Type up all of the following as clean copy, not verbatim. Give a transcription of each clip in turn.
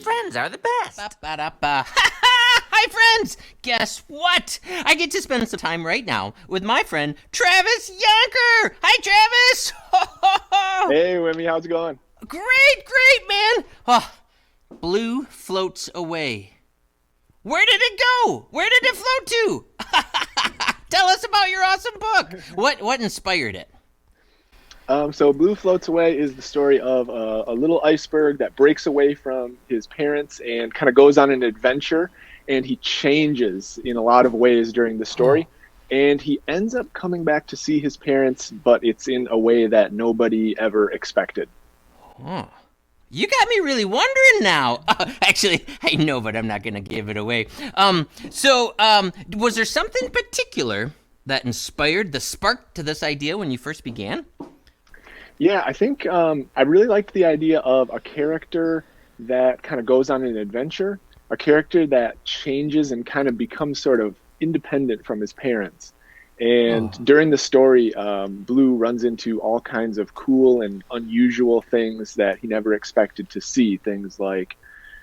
Friends are the best. Ba-ba-da-ba. Hi, friends! Guess what? I get to spend some time right now with my friend Travis Jonker. Hi, Travis! Hey, Wimee, how's it going? Great, man! Oh, blue floats away. Where did it go? Where did it float to? Tell us about your awesome book. What inspired it? So Blue Floats Away is the story of a little iceberg that breaks away from his parents and kind of goes on an adventure, and he changes in a lot of ways during the story. And he ends up coming back to see his parents, but it's in a way that nobody ever expected. Oh. You got me really wondering now. Actually, I know, but I'm not going to give it away. Was there something particular that inspired the spark to this idea when you first began? Yeah, I think I really liked the idea of a character that kind of goes on an adventure, a character that changes and kind of becomes sort of independent from his parents. And during the story, Blue runs into all kinds of cool and unusual things that he never expected to see. Things like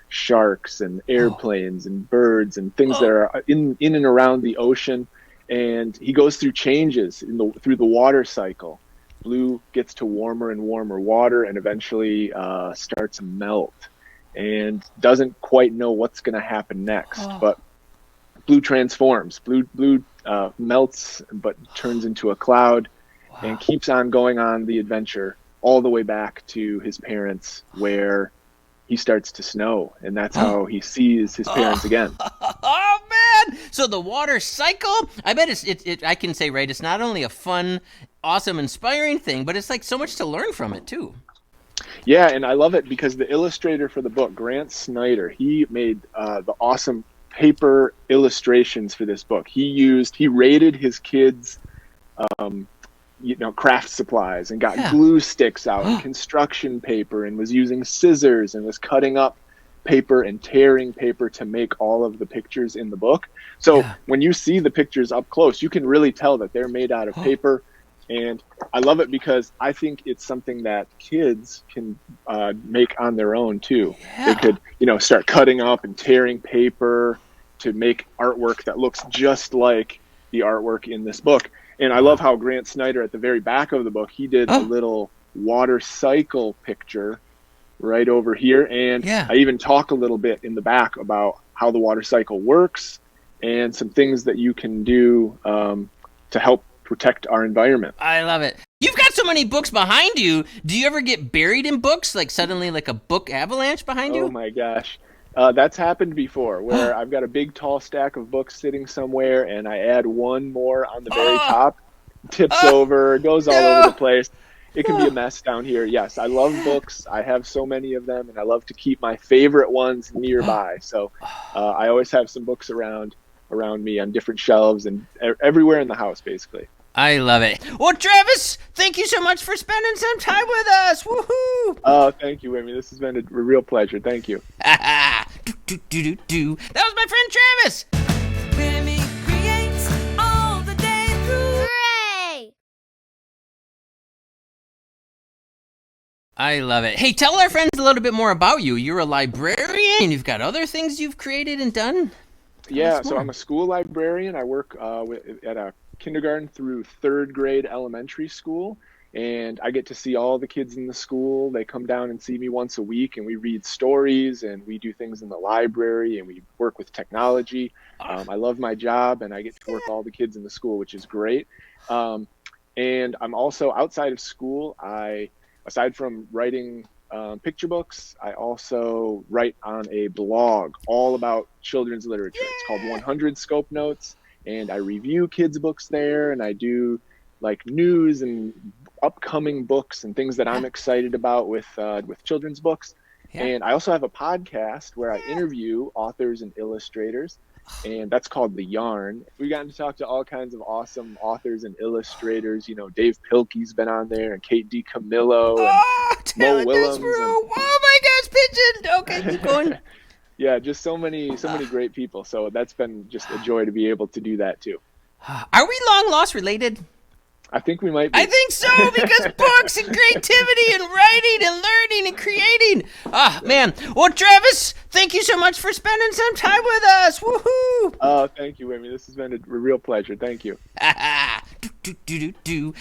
sharks and airplanes and birds and things that are in and around the ocean. And he goes through changes through the water cycle. Blue gets to warmer and warmer water and eventually starts to melt and doesn't quite know what's going to happen next. But Blue transforms. Blue melts but turns into a cloud and keeps on going on the adventure all the way back to his parents, where he starts to snow, and that's how he sees his parents again. Oh man! So the water cycle, I bet I can say, right, it's not only a fun, awesome, inspiring thing, but it's like so much to learn from it too. Yeah, and I love it because the illustrator for the book, Grant Snyder, he made the awesome paper illustrations for this book. He rated his kids craft supplies and got glue sticks out and construction paper, and was using scissors and was cutting up paper and tearing paper to make all of the pictures in the book. So when you see the pictures up close, you can really tell that they're made out of paper. And I love it because I think it's something that kids can make on their own too. They could, start cutting up and tearing paper to make artwork that looks just like the artwork in this book. And I love how Grant Snyder, at the very back of the book, he did a little water cycle picture right over here. And I even talk a little bit in the back about how the water cycle works and some things that you can do to help protect our environment. I love it. You've got so many books behind you. Do you ever get buried in books, like suddenly like a book avalanche behind you? Oh my gosh. That's happened before, where I've got a big tall stack of books sitting somewhere and I add one more on the very top, tips over, goes all over the place. It can be a mess down here. Yes, I love books. I have so many of them, and I love to keep my favorite ones nearby. So I always have some books around me on different shelves and everywhere in the house, basically. I love it. Well, Travis, thank you so much for spending some time with us. Woohoo! Oh, thank you, Wimee. This has been a real pleasure. Thank you. That was my friend Travis. Wimee creates all the day through. Hooray! I love it. Hey, tell our friends a little bit more about you. You're a librarian, and you've got other things you've created and done. Yeah, so I'm a school librarian. I work at a kindergarten through third grade elementary school, and I get to see all the kids in the school. They come down and see me once a week, and we read stories, and we do things in the library, and we work with technology. I love my job, and I get to work all the kids in the school, which is great. And I'm also, outside of school, aside from writing picture books, I also write on a blog all about children's literature. It's called 100 Scope Notes, and I review kids' books there, and I do like news and upcoming books and things that I'm excited about with children's books. And I also have a podcast where I interview authors and illustrators, and that's called The Yarn. We've gotten to talk to all kinds of awesome authors and illustrators. Dave Pilkey's been on there, and Kate DiCamillo, and Mo Willems. Oh my gosh, Pigeon! Okay, keep going. Yeah, just so many great people. So that's been just a joy to be able to do that too. Are we long lost related? I think we might be. I think so, because books and creativity and writing and learning and creating. Ah, man. Well, Travis, thank you so much for spending some time with us. Woohoo! Oh, thank you, Wimee. This has been a real pleasure. Thank you. Do, do, do, do.